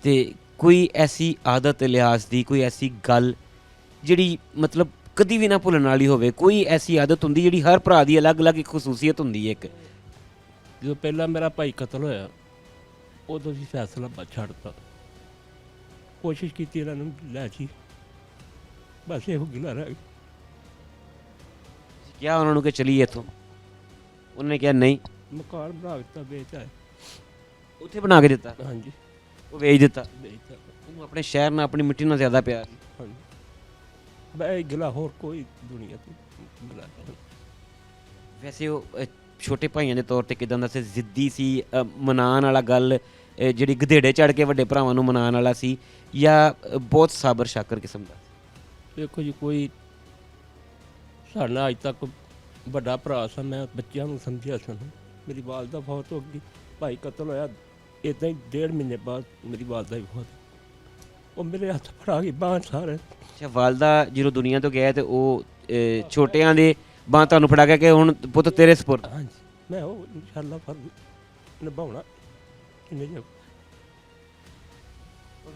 ਤੇ ਕੋਈ ਐਸੀ ਆਦਤ ਲਿਹਾਜ਼ ਦੀ, ਕੋਈ ਐਸੀ ਗੱਲ ਜਿਹੜੀ ਮਤਲਬ ਕਦੀ ਵੀ ਨਾ ਭੁੱਲਣ ਵਾਲੀ ਹੋਵੇ? ਕੋਈ ਐਸੀ ਆਦਤ ਹੁੰਦੀ ਜਿਹੜੀ ਹਰ ਭਰਾ ਦੀ ਅਲੱਗ-ਅਲੱਗ ਇੱਕ ਖਸੂਸੀਅਤ ਹੁੰਦੀ ਹੈ? ਇੱਕ ਜਦੋਂ ਪਹਿਲਾਂ ਮੇਰਾ ਭਾਈ ਕਤਲ ਹੋਇਆ, ਉਦੋਂ ਅਸੀਂ ਫੈਸਲਾ ਛੱਡਤਾ, ਕੋਸ਼ਿਸ਼ ਕੀਤੀ ਇਹਨਾਂ ਨੂੰ ਲੈ ਜੀ, ਬਸ ਇਹੋ ਗਿਲਾ ਰਹਿ ਗਿਆ। ਕਿਹਾ ਉਹਨਾਂ ਨੂੰ ਕਿ ਚਲੀਏ ਇੱਥੋਂ? ਉਹਨੇ ਕਿਹਾ ਨਹੀਂ। ਮਕਾਨ ਬਣਾ ਦਿੱਤਾ, ਵੇਚ ਆਏ। ਉੱਥੇ ਬਣਾ ਕੇ ਦਿੱਤਾ? ਹਾਂਜੀ, ਉਹ ਵੇਚ ਦਿੱਤਾ? ਵੇਚਤਾ। ਉਹਨੂੰ ਆਪਣੇ ਸ਼ਹਿਰ ਨਾਲ, ਆਪਣੀ ਮਿੱਟੀ ਨਾਲ ਜ਼ਿਆਦਾ ਪਿਆਰ ਸੀ। ਹਾਂਜੀ, ਬਈ ਗਿਲਾ ਹੋਰ ਕੋਈ ਦੁਨੀਆ ਤੇ ਗਿਲਾ ਨਹੀਂ। ਵੈਸੇ ਉਹ ਛੋਟੇ ਭਾਈਆਂ ਦੇ ਤੌਰ ਤੇ ਕਿਦਾਂ ਦਾ ਸੀ? ਜ਼ਿੱਦੀ ਸੀ, ਮਨਾਉਣ ਵਾਲਾ ਗੱਲ, ਜਿਹੜੀ ਗਧੇੜੇ ਚੜ੍ਹ ਕੇ ਵੱਡੇ ਭਰਾਵਾਂ ਨੂੰ ਮਨਾਉਣ ਵਾਲਾ ਸੀ, ਜਾਂ ਬਹੁਤ ਸਾਬਰ ਸ਼ਾਕਰ ਕਿਸਮ ਦਾ? ਦੇਖੋ ਜੀ, ਕੋਈ ਸਾਡਾ ਅੱਜ ਤੱਕ ਵੱਡਾ ਭਰਾ ਸੀ, ਮੈਂ ਬੱਚਿਆਂ ਨੂੰ ਸਮਝਿਆ ਸੀ। ਮੇਰੀ ਵਾਲਦਾ ਫੌਤ ਹੋ ਗਈ, ਭਾਈ ਕਤਲ ਹੋਇਆ, ਇੱਦਾਂ ਹੀ 1.5 ਮਹੀਨੇ ਬਾਅਦ ਮੇਰੀ ਵਾਲਦਾ ਵੀ ਫੌਤ। ਉਹ ਮੇਰੇ ਹੱਥ ਫੜਾ ਗਈ ਬਾਂਹ ਸਾਰੇ। ਅੱਛਾ, ਵਾਲਦਾ ਜਦੋਂ ਦੁਨੀਆ ਤੋਂ ਗਿਆ ਤੇ ਉਹ ਛੋਟਿਆਂ ਦੇ ਬਾਂਹ ਤੁਹਾਨੂੰ ਫੜਾ ਕੇ ਕਿ ਹੁਣ ਪੁੱਤ ਤੇਰੇ ਸਪੁਰਦ? ਹਾਂਜੀ, ਮੈਂ ਉਹ ਇਨਸ਼ਾਅੱਲਾ ਫਰਜ਼ ਨਿਭਾਉਣਾ ਕਿੰਨੇ ਜਗ।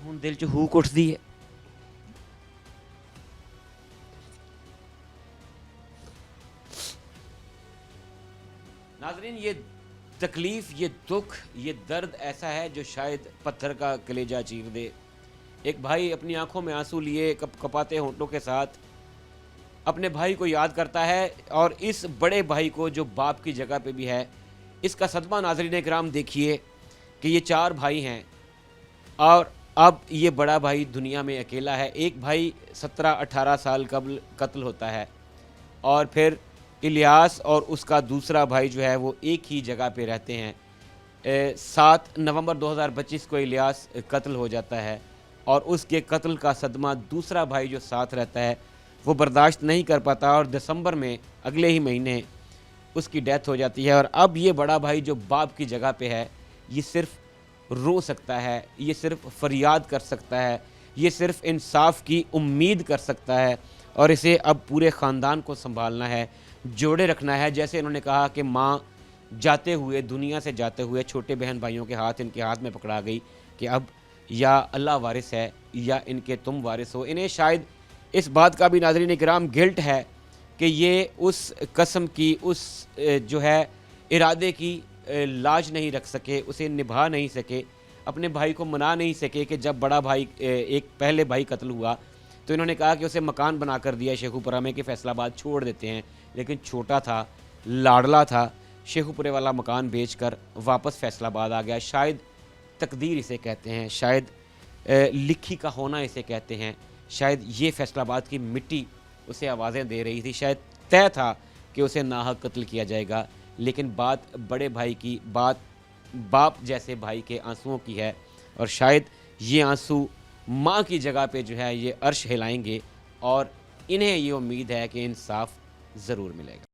ਹੁਣ ਦਿਲ 'ਚ ਹੂਕ ਉੱਠਦੀ ਹੈ? नाज़रीन, ये तकलीफ़, ये दुख, ये दर्द ऐसा है जो शायद पत्थर का कलेजा चीर दे। एक भाई अपनी आंखों में आंसू लिए कपाते होंठों के साथ अपने भाई को याद करता है, और इस बड़े भाई को जो बाप की जगह पे भी है, इसका सदमा नाज़रीन किराम देखिए कि ये 4 भाई हैं और अब ये बड़ा भाई दुनिया में अकेला है। एक भाई 17-18 साल कबल कत्ल होता है, और फिर इलियास और उसका दूसरा भाई जो है वो एक ही जगह पे रहते हैं। 7 नवंबर 2025 को इलियास कत्ल हो जाता है, और उसके कत्ल का सदमा दूसरा भाई जो साथ रहता है वो बर्दाश्त नहीं कर पाता, और दिसंबर में अगले ही महीने उसकी डेथ हो जाती है। और अब ये बड़ा भाई जो बाप की जगह पे है, ये सिर्फ रो सकता है, ये सिर्फ फरियाद कर सकता है, ये सिर्फ इंसाफ की उम्मीद कर सकता है, और इसे अब पूरे ख़ानदान को संभालना है, जोड़े रखना है। जैसे इन्होंने कहा कि माँ जाते हुए, दुनिया से जाते हुए छोटे बहन भाइयों के हाथ इनके हाथ में पकड़ा गई कि अब या अल्लाह वारिस है या इनके तुम वारिस हो। इन्हें शायद इस बात का भी नाज़रीन इकराम गिल्ट है कि ये उस कसम की, उस जो है इरादे की लाज नहीं रख सके, उसे निभा नहीं सके, अपने भाई को मना नहीं सके कि जब बड़ा भाई एक पहले भाई कत्ल हुआ तो इन्होंने कहा कि उसे मकान बना कर दिया शेखुपुरा में कि फैसलाबाद छोड़ देते हैं, लेकिन छोटा था, लाडला था, शेखुपुरे वाला मकान बेचकर वापस फैसलाबाद आ गया। शायद तकदीर इसे कहते हैं, शायद लिखी का होना इसे कहते हैं, शायद ये फैसलाबाद की मिट्टी उसे आवाज़ें दे रही थी, शायद तय था कि उसे नाहक कत्ल किया जाएगा। लेकिन बात बड़े भाई की, बात बाप जैसे भाई के आंसुओं की है, और शायद ये आंसू माँ की जगह पे जो है ये अर्श हिलाएंगे और इन्हें ये उम्मीद है कि इंसाफ ज़रूर मिलेगा।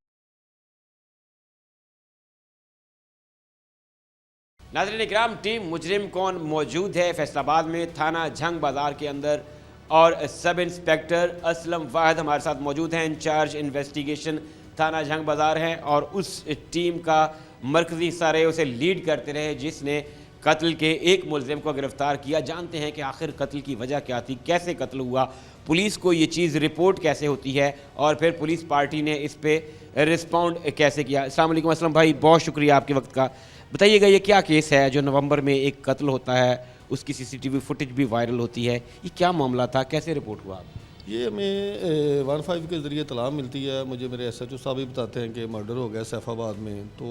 नाज़रीन इकराम, टीम मुजरिम कौन मौजूद है फैसलाबाद में थाना झंग बाज़ार के अंदर, और सब इंस्पेक्टर असलम वाहिद हमारे साथ मौजूद हैं, इंचार्ज इन्वेस्टिगेशन थाना झंग बाज़ार हैं, और उस टीम का मरकज़ी हिस्सा रहे, उसे लीड करते रहे जिसने कत्ल के एक मुलजिम को गिरफ़्तार किया। जानते हैं कि आखिर कत्ल की वजह क्या थी, कैसे कत्ल हुआ, पुलिस को ये चीज़ रिपोर्ट कैसे होती है, और फिर पुलिस पार्टी ने इस पर रिस्पॉन्ड कैसे किया। अस्सलाम वालेकुम असलम भाई, बहुत शुक्रिया आपके वक्त का। बताइएगा ये क्या केस है जो नवंबर में एक कत्ल होता है, उसकी सीसीटीवी फुटेज भी वायरल होती है, ये क्या मामला था, कैसे रिपोर्ट हुआ? ये हमें 15 के ज़रिए तलाह मिलती है। मुझे मेरे SHO साहब भी बताते हैं कि मर्डर हो गया सैफाबाद में। तो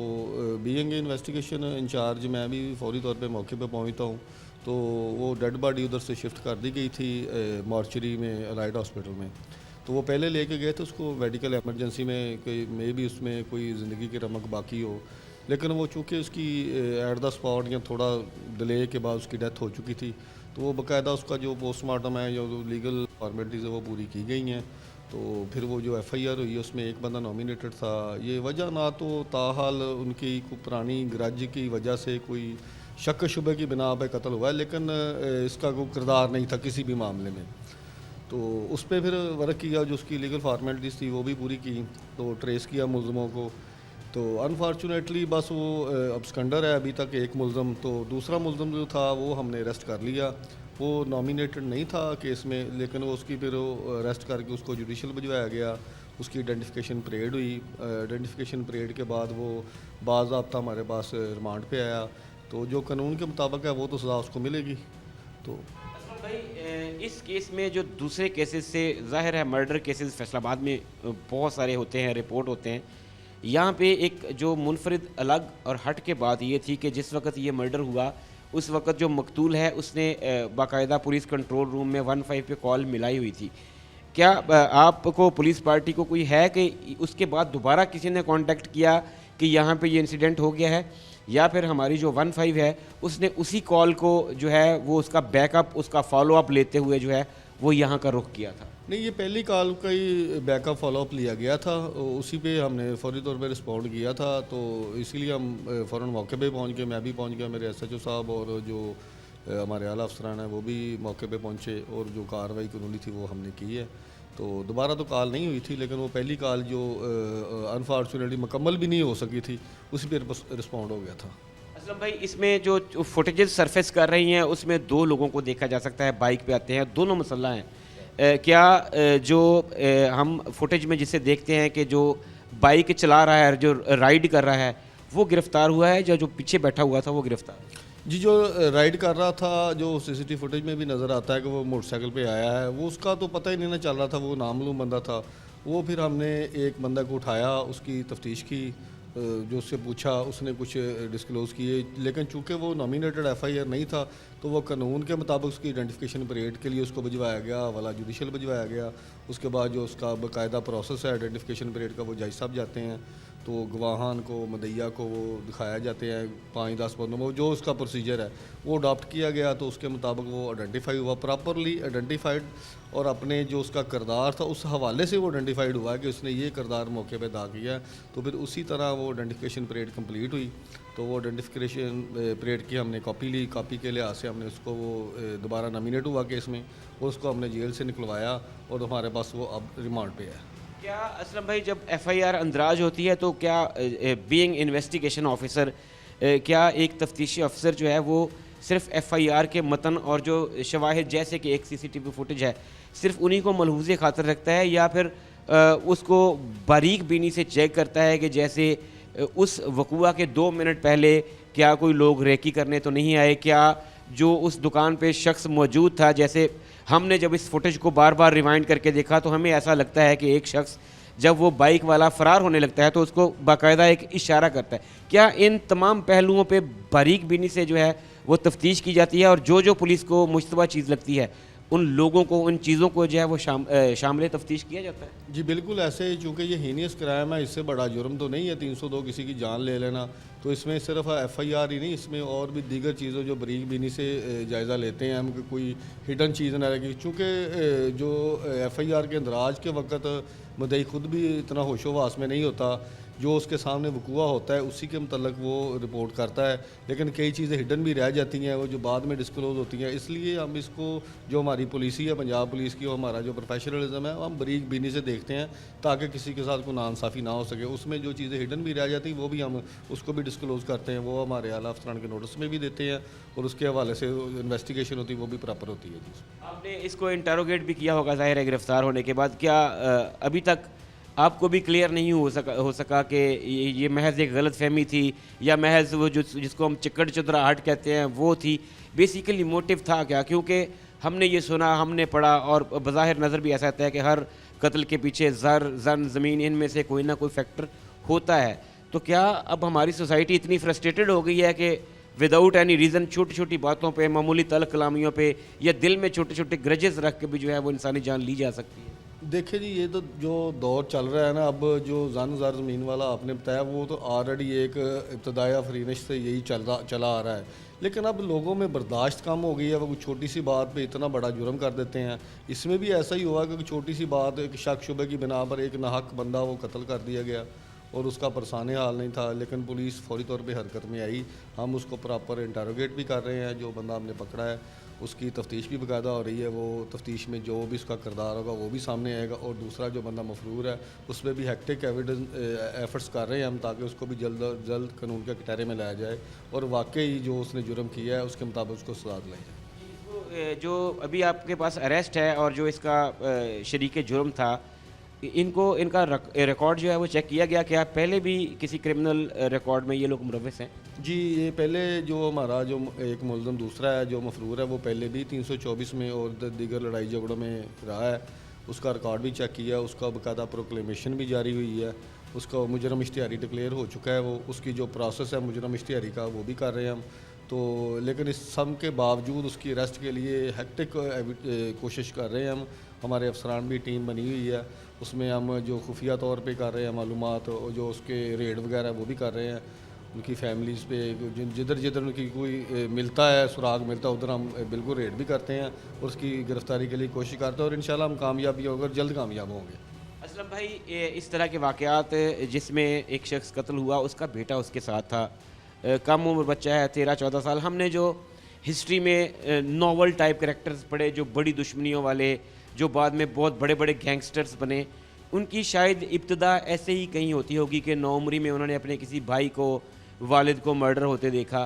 बीइंग इन्वेस्टिगेशन इंचार्ज मैं भी फौरी तौर पे मौके पे पहुंचता हूं। तो वो डेड बॉडी उधर से शिफ्ट कर दी गई थी मॉर्चरी में, अलाइड हॉस्पिटल में। तो वो पहले लेके गए थे उसको मेडिकल एमरजेंसी में, कोई मे भी उसमें कोई ज़िंदगी की रमक बाकी हो, लेकिन वो चूँकि उसकी एट द स्पॉट या थोड़ा डिले के बाद उसकी डेथ हो चुकी थी, तो वो बाकायदा उसका जो पोस्टमार्टम है, जो लीगल फॉर्मेलिटीज़ है वो पूरी की गई हैं। तो फिर वो जो FIR हुई है उसमें एक बंदा नॉमिनेटेड था। ये वजह ना तो ताहाल उनकी कोई पुरानी ग्रज की वजह से कोई शक शुबे की बिना पे कत्ल हुआ है, लेकिन इसका कोई किरदार नहीं था किसी भी मामले में। तो उस पर फिर वर्क किया, जो उसकी लीगल फॉर्मेलिटीज़ थी वो भी पूरी की, तो ट्रेस किया मुलजमों को। तो अनफॉर्चुनेटली बस वो अब्सकंडर है अभी तक एक मुलजम। तो दूसरा मुलजम जो था वो हमने अरेस्ट कर लिया। वो नॉमिनेटेड नहीं था केस में, लेकिन वो उसकी फिर अरेस्ट करके उसको जुडिशल भिजवाया गया। उसकी आइडेंटिफिकेशन परेड हुई। आइडेंटिफिकेशन परेड के बाद वो बाज़ाब्ता हमारे पास रिमांड पे आया। तो जो कानून के मुताबिक है वो तो सज़ा उसको मिलेगी। तो भाई, इस केस में जो दूसरे केसेस से ज़ाहिर है मर्डर केसेस फैसलाबाद में बहुत सारे होते हैं, रिपोर्ट होते हैं। यहाँ पे एक जो मुनफरिद अलग और हट के बात ये थी कि जिस वक्त ये मर्डर हुआ उस वक्त जो मकतूल है उसने बाकायदा पुलिस कंट्रोल रूम में 15 पे कॉल मिलाई हुई थी। क्या आपको पुलिस पार्टी को कोई है कि उसके बाद दोबारा किसी ने कांटेक्ट किया कि यहाँ पे ये इंसिडेंट हो गया है, या फिर हमारी जो 15 है उसने उसी कॉल को जो है वो उसका बैकअप, उसका फॉलोअप लेते हुए जो है वो यहाँ का रुख किया था? नहीं, ये पहली कॉल का ही बैकअप फॉलोअप लिया गया था, उसी पे हमने फौरी तौर पे रिस्पॉन्ड किया था। तो इसीलिए हम फ़ौरन मौके पे पहुंच गए। मैं भी पहुंच गया, मेरे SHO साहब और जो हमारे आला अफसरान हैं वो भी मौके पे पहुंचे, और जो कार्रवाई कानूनी थी वो हमने की है। तो दोबारा तो कॉल नहीं हुई थी, लेकिन वो पहली कॉल जो अनफॉर्चुनेटली मुकम्मल भी नहीं हो सकी थी, उसी पर रिस्पॉन्ड हो गया था। असलम भाई, इसमें जो फुटेजेस सरफेस कर रही हैं उसमें 2 लोगों को देखा जा सकता है, बाइक पे आते हैं, दोनों मुसल्ला हैं। क्या जो हम फुटेज में जिसे देखते हैं कि जो बाइक चला रहा है, जो राइड कर रहा है, वो गिरफ़्तार हुआ है, या जो पीछे बैठा हुआ था वो गिरफ़्तार? जी, जो राइड कर रहा था, जो CCTV फुटेज में भी नज़र आता है कि वो मोटरसाइकिल पे आया है, वो उसका तो पता ही नहीं ना चल रहा था, वो नामालूम बंदा था। वो फिर हमने एक बंदा को उठाया, उसकी तफ्तीश की, जो उससे पूछा, उसने कुछ डिस्क्लोज़ किए, लेकिन चूंकि वो नॉमिनेटेड FIR नहीं था तो वो कानून के मुताबिक उसकी आइडेंटिफिकेशन परेड के लिए उसको भिजवाया गया, वाला जुडिशल भिजवाया गया। उसके बाद जो उसका बाकायदा प्रोसेस है आइडेंटिफिकेशन परेड का, वो जज साहब जाते हैं, तो गवाहान को, मदैया को वो दिखाया जाते हैं 5-10 बंदों में, जो उसका प्रोसीजर है वो अडॉप्ट किया गया। तो उसके मुताबिक वो आइडेंटिफाई हुआ, प्रॉपरली आइडेंटिफाइड, और अपने जो उसका किरदार था उस हवाले से वो आइडेंटिफाइड हुआ कि उसने ये किरदार मौके पे अदा किया। तो फिर उसी तरह वो आइडेंटिफिकेशन परेड कंप्लीट हुई। तो वो आइडेंटिफिकेशन परेड की हमने कॉपी ली, कॉपी के लिहाज से हमने उसको, वो दोबारा नॉमिनेट हुआ केस में, और उसको हमने जेल से निकलवाया, और हमारे पास वो अब रिमांड पे है। क्या असलम भाई, जब FIR अंदराज होती है तो क्या बीइंग इन्वेस्टिगेशन ऑफिसर, क्या एक तफ्तीशी अफसर जो है वो सिर्फ FIR के मतन और जो शवाहिद, जैसे कि एक CCTV फुटेज है, सिर्फ उन्हीं को मलहूज़े खातर रखता है, या फिर उसको बारीक बीनी से चेक करता है कि जैसे उस वक़ुआ के 2 मिनट पहले क्या कोई लोग रेकी करने तो नहीं आए, क्या जो उस दुकान पे शख्स मौजूद था, जैसे हमने जब इस फुटेज को बार बार रिवाइंड करके देखा तो हमें ऐसा लगता है कि एक शख्स जब वो बाइक वाला फरार होने लगता है तो उसको बाकायदा एक इशारा करता है। क्या इन तमाम पहलुओं पे बारीक बीनी से जो है वो तफ्तीश की जाती है और जो पुलिस को मुश्तबा चीज़ लगती है उन लोगों को, उन चीज़ों को जो है वो शामिल तफ्तीश किया जाता है? जी बिल्कुल ऐसे ही, चूँकि ये हीनियस क्राइम है, इससे बड़ा जुर्म तो नहीं है 302 किसी की जान ले लेना। तो इसमें सिर्फ FIR ही नहीं, इसमें और भी दीगर चीज़ों जो बरीक बीनी से जायज़ा लेते हैं हम कि कोई हिडन चीज़ ना रहेगी। चूँकि जो FIR के अंदराज के वक्त मुद्दई खुद भी इतना होशोवास में नहीं होता, जो उसके सामने वकूआ होता है उसी के मतलब वो रिपोर्ट करता है, लेकिन कई चीज़ें हिडन भी रह जाती हैं वो जो बाद में डिस्क्लोज़ होती हैं। इसलिए हम इसको, जो हमारी पुलिस है पंजाब पुलिस की, हमारा जो प्रोफेशनलिज्म है हम बरीक बीनी से देखते हैं ताकि किसी के साथ कोई नाइंसाफ़ी ना हो सके। उसमें जो चीज़ें हिडन भी रह जाती हैं वो भी हम उसको भी डिस्क्लोज़ करते हैं, वो हमारे आला अफसरान के नोटिस में भी देते हैं और उसके हवाले से इन्वेस्टिगेशन होती है वो भी प्रॉपर होती है। जी, आपने इसको इंटरोगेट भी किया होगा ज़ाहिर है गिरफ्तार होने के बाद। क्या अभी तक आपको भी क्लियर नहीं हो सका कि ये महज एक गलत फहमी थी या महज वो जिसको हम चिकड़ चुदराहट कहते हैं वो थी? बेसिकली मोटिव था क्या? क्योंकि हमने ये सुना, हमने पढ़ा और बज़ाहिर नज़र भी ऐसा आता है कि हर कत्ल के पीछे जन ज़मीन इनमें से कोई ना कोई फैक्टर होता है। तो क्या अब हमारी सोसाइटी इतनी फ्रस्ट्रेटेड हो गई है कि विदाउट एनी रीज़न छोटी छोटी बातों पे, मामूली तल्ख कलामियों पे या दिल में छोटे छोटे ग्रजेस रख के भी जो है वो इंसानी जान ली जा सकती है? देखिए जी, ये तो जो दौर चल रहा है ना, अब जो ज़र ज़मीन वाला आपने बताया वो तो ऑलरेडी एक इब्तदाया फरीनिश से यही चला आ रहा है, लेकिन अब लोगों में बर्दाश्त कम हो गई है। वो छोटी सी बात पे इतना बड़ा जुर्म कर देते हैं। इसमें भी ऐसा ही हुआ कि छोटी सी बात, एक शक शुबे की बिना पर एक नाहक बंदा वो कत्ल कर दिया गया और उसका परसाने हाल नहीं था, लेकिन पुलिस फौरी तौर पे हरकत में आई। हम उसको प्रॉपर इंटरोगेट भी कर रहे हैं, जो बंदा हमने पकड़ा है उसकी तफ्तीश भी बाकायदा हो रही है। वो तफ्तीश में जो भी उसका किरदार होगा वो भी सामने आएगा और दूसरा जो बंदा मफरूर है उस पर भी हेक्टिक एफर्ट्स कर रहे हैं हम, ताकि उसको भी जल्द कानून के कटहरे में लाया जाए और वाकई जो उसने जुर्म किया है उसके मुताबिक उसको सजा दिलाई जाए। जो अभी आपके पास अरेस्ट है और जो इसका शरीक जुर्म था, इनका रिकॉर्ड जो है वो चेक किया गया? क्या पहले भी किसी क्रिमिनल रिकॉर्ड में ये लोग मुलविस हैं? जी, ये पहले जो हमारा जो एक मुलज़म दूसरा है जो मफरूर है वो पहले भी 324 में और दीगर लड़ाई झगड़ों में रहा है। उसका रिकॉर्ड भी चेक किया, उसका बाकायदा प्रोक्लेमेशन भी जारी हुई है, उसका मुजरम इश्तिहारी डिक्लेयर हो चुका है। वो उसकी जो प्रोसेस है मुजरम इश्तिहारी का वो भी कर रहे हैं हम। तो लेकिन इस सब के बावजूद उसकी अरेस्ट के लिए हेक्टिक कोशिश कर रहे हैं हम। हमारे अफसरान भी टीम बनी हुई है, उसमें हम जो खुफिया तौर पे कर रहे हैं मालूमात, जो उसके रेड वगैरह वो भी कर रहे हैं। उनकी फैमिलीज़ पे जिधर जिधर उनकी कोई मिलता है, सुराग मिलता है, उधर हम बिल्कुल रेड भी करते हैं और उसकी गिरफ्तारी के लिए कोशिश करते हैं और इंशाल्लाह हम कामयाबी होगा, जल्द कामयाब होंगे। असलम भाई, इस तरह के वाक़यात जिसमें एक शख्स कत्ल हुआ, उसका बेटा उसके साथ था, कम उम्र बच्चा है 13-14 साल। हमने जो हिस्ट्री में नॉवल टाइप कैरेक्टर्स पढ़े, जो बड़ी दुश्मनियों वाले, जो बाद में बहुत बड़े बड़े गैंगस्टर्स बने, उनकी शायद इब्तदा ऐसे ही कहीं होती होगी कि नौउम्री में उन्होंने अपने किसी भाई को, वालिद को मर्डर होते देखा।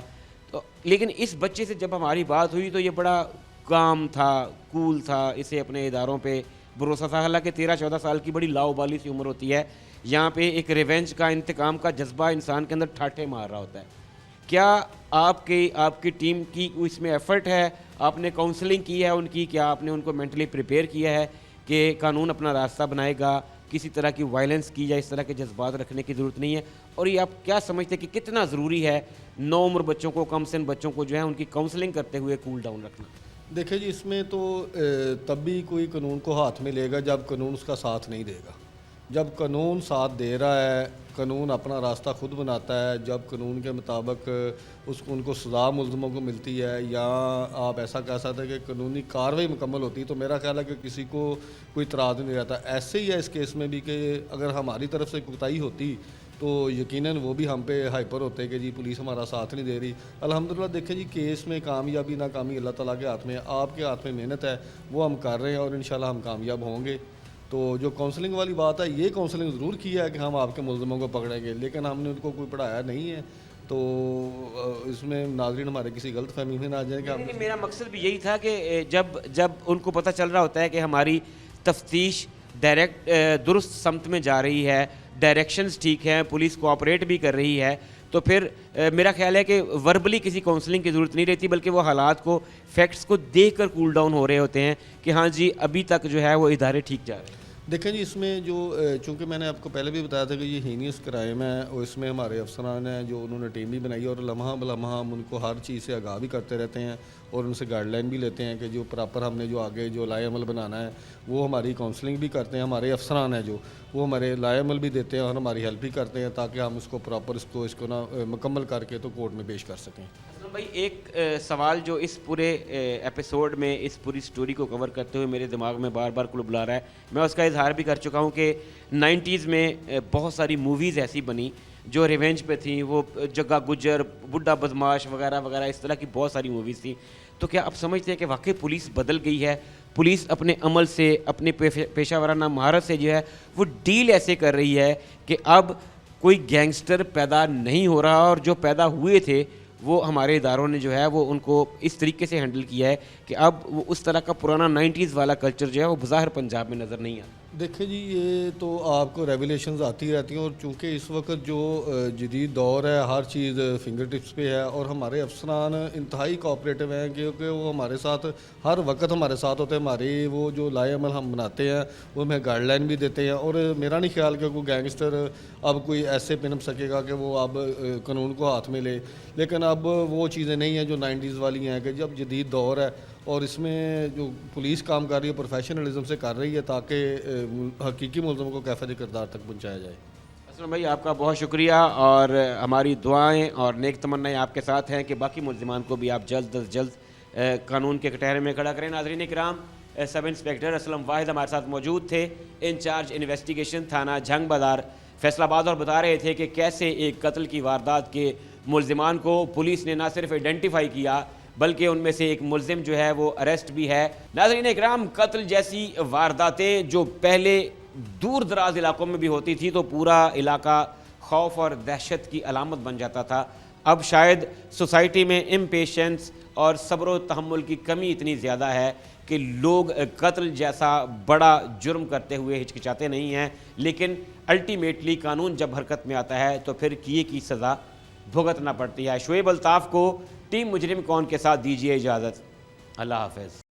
तो लेकिन इस बच्चे से जब हमारी बात हुई तो ये बड़ा काम था, कूल था, इसे अपने इदारों पे भरोसा था। हालांकि 13-14 साल की बड़ी लाउबाली सी उम्र होती है। यहाँ पे एक रिवेंज का, इंतकाम का जज्बा इंसान के अंदर ठाठे मार रहा होता है। क्या आपकी टीम की इसमें एफ़र्ट है? आपने काउंसलिंग की है उनकी? क्या आपने उनको मेंटली प्रिपेयर किया है कि कानून अपना रास्ता बनाएगा, किसी तरह की वायलेंस की या इस तरह के जज्बात रखने की ज़रूरत नहीं है? और ये आप क्या समझते हैं कि कितना ज़रूरी है नौ उम्र बच्चों को, कम से बच्चों को जो है उनकी काउंसलिंग करते हुए कूल डाउन रखना? देखिए जी, इसमें तो तब भी कोई कानून को हाथ में लेगा जब कानून उसका साथ नहीं देगा। जब कानून साथ दे रहा है, कानून अपना रास्ता खुद बनाता है, जब कानून के मुताबिक उनको सज़ा मुल्ज़मों को मिलती है, या आप ऐसा कह सकते हैं कि कानूनी कार्रवाई मुकम्मल होती है, तो मेरा ख्याल है कि किसी को कोई इतराज़ नहीं रहता। ऐसे ही है इस केस में भी कि अगर हमारी तरफ से कोताही होती तो यकीनन वो भी हम पे हाइपर होते कि जी पुलिस हमारा साथ नहीं दे रही। अल्हम्दुलिल्लाह देखें जी, केस में कामयाबी नाकामी अल्लाह ताला के हाथ में है, आपके हाथ में मेहनत है, वो हम कर रहे हैं और इंशाल्लाह हम कामयाब होंगे। तो जो काउंसलिंग वाली बात है, ये काउंसलिंग ज़रूर की है कि हम आपके मुल्ज़िमों को पकड़ेंगे, लेकिन हमने उनको कोई पढ़ाया नहीं है। तो इसमें नाज़रीन हमारे किसी गलत फहमी में ना जाए कि मेरा मकसद भी यही था कि जब उनको पता चल रहा होता है कि हमारी तफ्तीश डायरेक्ट दुरुस्त समत में जा रही है, डायरेक्शंस ठीक हैं, पुलिस कोऑपरेट भी कर रही है, तो फिर मेरा ख्याल है कि वर्बली किसी काउंसलिंग की ज़रूरत नहीं रहती, बल्कि वो हालात को, फैक्ट्स को देख कर कूल डाउन हो रहे होते हैं कि हाँ जी अभी तक जो है वो इदारे ठीक जा रहे हैं। देखें जी, इसमें जो चूँकि मैंने आपको पहले भी बताया था कि ये हीनियस क्राइम है और इसमें हमारे अफसरान हैं जो उन्होंने टीम भी बनाई है और लम्हा बलम्हा हम उनको हर चीज़ से आगाह भी करते रहते हैं और उनसे गाइडलाइन भी लेते हैं कि जो प्रॉपर हमने जो आगे जो लाए अमल बनाना है वो हमारी काउंसलिंग भी करते हैं। हमारे अफसरान हैं जो वो हमारे लाए अमल भी देते हैं और हमारी हेल्प भी करते हैं ताकि हम उसको प्रॉपर इसको ना मुकम्मल करके तो कोर्ट में पेश कर सकें। असलम भाई, एक सवाल जो इस पूरे एपिसोड में इस पूरी स्टोरी को कवर करते हुए मेरे दिमाग में बार बार बुला रहा है, मैं उसका इजहार भी कर चुका हूँ कि 90s में बहुत सारी मूवीज़ ऐसी बनी जो रिवेंज पे थी। वो जग्गा गुज्जर, बुड्ढा बदमाश वगैरह वगैरह, इस तरह की बहुत सारी मूवीज़ थी। तो क्या आप समझते हैं कि वाकई पुलिस बदल गई है? पुलिस अपने अमल से, अपने पेशा वाराना महारत से जो है वो डील ऐसे कर रही है कि अब कोई गैंगस्टर पैदा नहीं हो रहा और जो पैदा हुए थे वो हमारे इदारों ने जो है वो उनको इस तरीके से हैंडल किया है कि अब वो उस तरह का पुराना 90s वाला कल्चर जो है वो बज़ाहिर पंजाब में नज़र नहीं आता। देखिए जी, ये तो आपको रेवलेशंस आती रहती हैं और चूंकि इस वक्त जो जदीद दौर है, हर चीज़ फिंगर टिप्स पे है और हमारे अफसरान इंतहाई कोऑपरेटिव हैं क्योंकि वो हमारे साथ हर वक्त हमारे साथ होते हैं। हमारे वो जो लाए अमल हम बनाते हैं वो हमें गाइडलाइन भी देते हैं और मेरा नहीं ख्याल कि कोई गैंगस्टर अब कोई ऐसे पिनप सकेगा कि वो अब कानून को हाथ में ले। लेकिन अब वो चीज़ें नहीं हैं जो 90s वाली हैं कि जब जदीद दौर है और इसमें जो पुलिस काम कर रही है प्रोफेशनलिज्म से कर रही है ताकि हकीकी मुलज़िम को कैफ़े किरदार तक पहुंचाया जाए। असलम भाई, आपका बहुत शुक्रिया और हमारी दुआएं और नेक तमन्नाएं आपके साथ हैं कि बाकी मुलज़िमान को भी आप जल्द अज जल्द कानून के कटहरे में खड़ा करें। नाज़रीन इकराम, सब इंस्पेक्टर असलम वाहिद हमारे साथ मौजूद थे, इंचार्ज इन्वेस्टिगेशन थाना झंग बाज़ार फैसलाबाद, और बता रहे थे कि कैसे एक कत्ल की वारदात के मुलज़िमान को पुलिस ने ना सिर्फ आइडेंटिफाई किया बल्कि उनमें से एक मुलजिम जो है वो अरेस्ट भी है। नाज़रीन इकराम, कत्ल जैसी वारदातें जो पहले दूर दराज इलाकों में भी होती थी तो पूरा इलाका खौफ और दहशत की अलामत बन जाता था, अब शायद सोसाइटी में इम्पेशेंस और सब्र व तहम्मुल की कमी इतनी ज़्यादा है कि लोग कत्ल जैसा बड़ा जुर्म करते हुए हिचकिचाते नहीं हैं। लेकिन अल्टीमेटली कानून जब हरकत में आता है तो फिर किए की सज़ा भुगतना पड़ती है। शुएब अल्ताफ़ को टीम मुजरिम कौन के साथ दीजिए इजाज़त। अल्लाह हाफ़िज़।